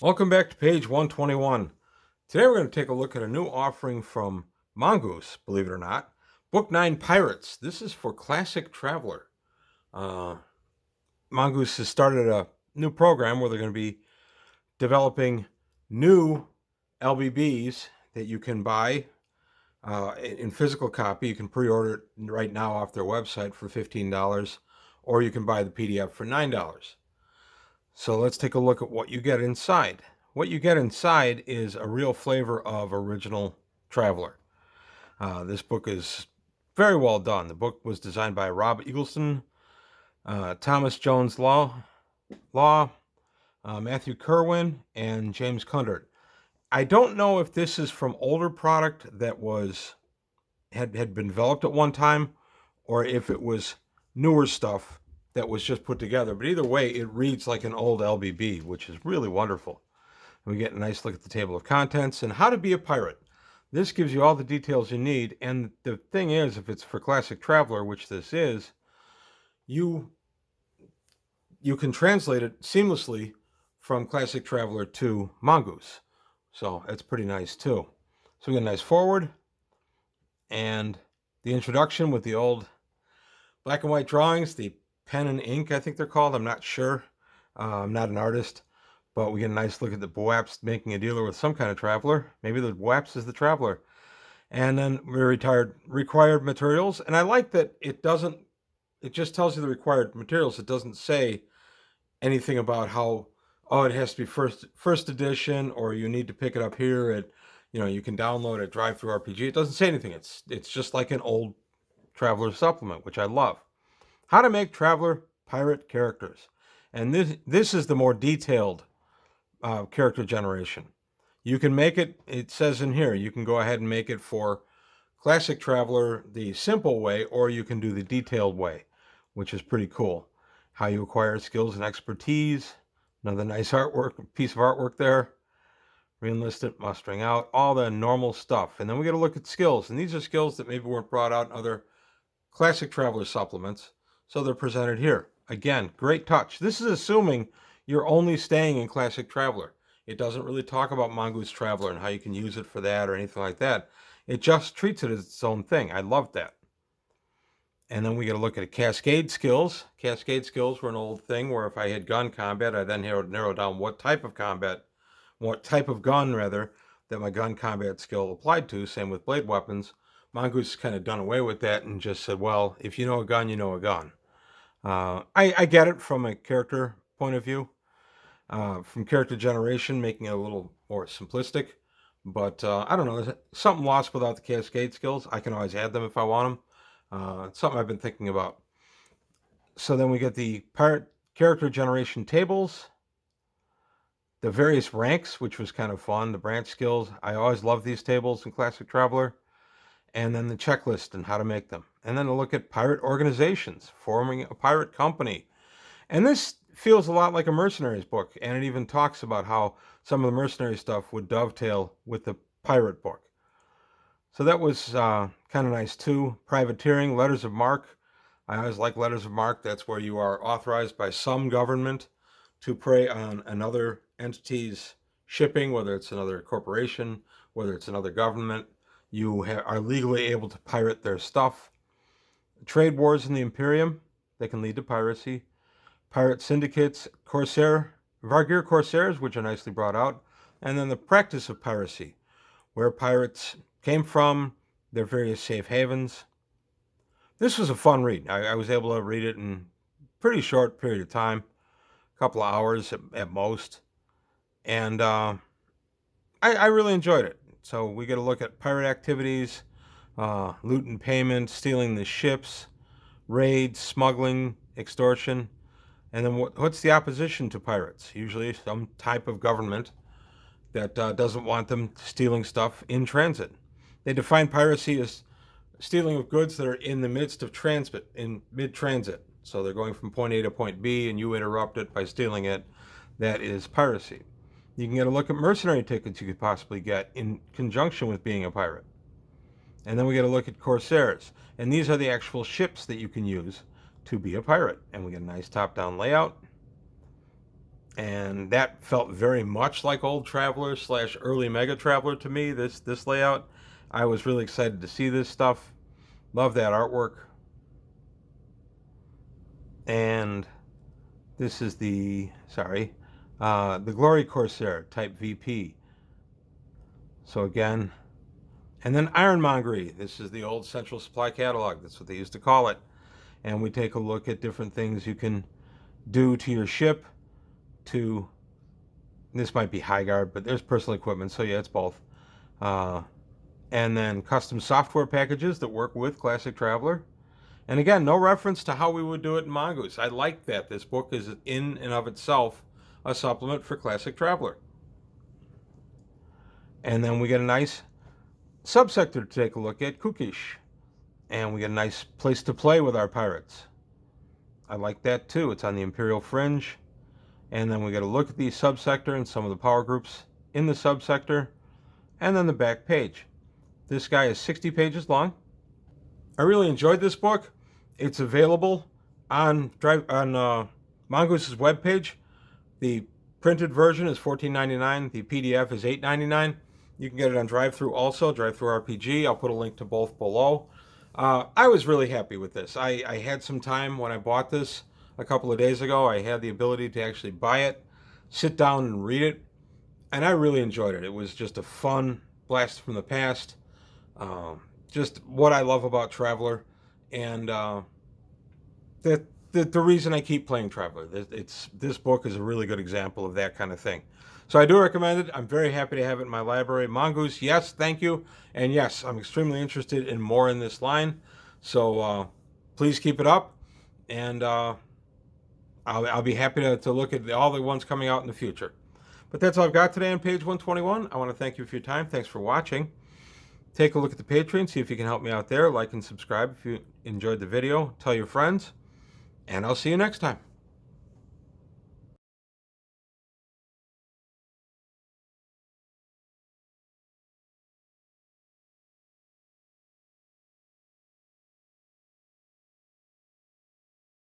Welcome back to page 121. Today we're going to take a look at a new offering from Mongoose, believe it or not. Book 9 Pirates. This is for Classic Traveler. Uh, Mongoose has started a new program where they're going to be developing new LBBs that you can buy in physical copy. You can pre-order it right now off their website for $15, or you can buy the PDF for $9. So let's take a look at what you get inside. What you get inside is a real flavor of original Traveler. This book is very well done. The book was designed by Rob Eagleston, Thomas Jones Law, Matthew Kerwin, and James Kundert. I don't know if this is from older product that had been developed at one time, or if it was newer stuff that was just put together. But either way, it reads like an old LBB, which is really wonderful. We get a nice look at the table of contents and how to be a pirate. This gives you all the details you need. And the thing is, if it's for Classic Traveler, which this is, you can translate it seamlessly from Classic Traveler to Mongoose. So that's pretty nice too. So we got a nice forward and the introduction with the old black and white drawings, the pen and ink, I think they're called. I'm not sure. I'm not an artist, but we get a nice look at the Boaps making a dealer with some kind of traveler. Maybe the Boaps is the traveler. And then we required materials. And I like that it just tells you the required materials. It doesn't say anything about how, it has to be first edition, or you need to pick it up here at, you can download it, Drive-Thru RPG. It doesn't say anything. It's just like an old Traveler supplement, which I love. How to make Traveler pirate characters. And this is the more detailed character generation. You can make it says in here, you can go ahead and make it for Classic Traveler the simple way, or you can do the detailed way, which is pretty cool. How you acquire skills and expertise. Another nice piece of artwork there. Reenlisted, mustering out, all the normal stuff. And then we get a look at skills. And these are skills that maybe weren't brought out in other Classic Traveler supplements. So they're presented here. Again, great touch. This is assuming you're only staying in Classic Traveler. It doesn't really talk about Mongoose Traveler and how you can use it for that or anything like that. It just treats it as its own thing. I love that. And then we get a look at Cascade skills. Cascade skills were an old thing where if I had gun combat, I then narrow down what type of gun, that my gun combat skill applied to. Same with blade weapons. Mongoose kind of done away with that and just said, well, if you know a gun, you know a gun. I get it from a character point of view, from character generation, making it a little more simplistic. But I don't know, there's something lost without the Cascade skills. I can always add them if I want them. It's something I've been thinking about. So then we get the pirate character generation tables, the various ranks, which was kind of fun, the branch skills. I always love these tables in Classic Traveler. And then the checklist and how to make them. And then a look at pirate organizations, forming a pirate company. And this feels a lot like a mercenaries book, and it even talks about how some of the mercenary stuff would dovetail with the pirate book. So that was kind of nice too. Privateering, letters of marque. I always like letters of marque. That's where you are authorized by some government to prey on another entity's shipping, whether it's another corporation, whether it's another government. You are legally able to pirate their stuff. Trade wars in the Imperium, they can lead to piracy. Pirate syndicates, Vargir corsairs, which are nicely brought out. And then the practice of piracy, where pirates came from, their various safe havens. This was a fun read. I was able to read it in a pretty short period of time, a couple of hours at most. And I really enjoyed it. So we get a look at pirate activities, loot and payment, stealing the ships, raids, smuggling, extortion. And then what's the opposition to pirates? Usually some type of government that doesn't want them stealing stuff in transit. They define piracy as stealing of goods that are in the midst of transit, in mid-transit. So they're going from point A to point B and you interrupt it by stealing it. That is piracy. You can get a look at mercenary tickets you could possibly get in conjunction with being a pirate. And then we get a look at corsairs. And these are the actual ships that you can use to be a pirate. And we get a nice top-down layout. And that felt very much like Old Traveler / early Mega Traveler to me, this layout. I was really excited to see this stuff. Love that artwork. And this is the Glory Corsair Type VP. So again, and then Ironmongery. This is the old Central Supply catalog. That's what they used to call it. And we take a look at different things you can do to your ship. This might be high guard, but there's personal equipment, so yeah, it's both. And then custom software packages that work with Classic Traveler. And again, no reference to how we would do it in Mongoose. I like that. This book is in and of itself a supplement for Classic Traveler. And then we get a nice subsector to take a look at, Kukish. And we get a nice place to play with our pirates. I like that too. It's on the Imperial Fringe. And then we get a look at the subsector and some of the power groups in the subsector. And then the back page. This guy is 60 pages long. I really enjoyed this book. It's available on Mongoose's webpage. The printed version is $14.99. The PDF is $8.99. You can get it on Drive-Thru also, Drive-Thru RPG. I'll put a link to both below. I was really happy with this. I had some time when I bought this a couple of days ago. I had the ability to actually buy it, sit down and read it, and I really enjoyed it. It was just a fun blast from the past. Just what I love about Traveler, and the reason I keep playing Traveler. This book is a really good example of that kind of thing. So I do recommend it. I'm very happy to have it in my library. Mongoose, yes, thank you. And yes, I'm extremely interested in more in this line. So please keep it up. And I'll be happy to look at all the ones coming out in the future. But that's all I've got today on page 121. I want to thank you for your time. Thanks for watching. Take a look at the Patreon, see if you can help me out there. Like and subscribe if you enjoyed the video. Tell your friends. And I'll see you next time.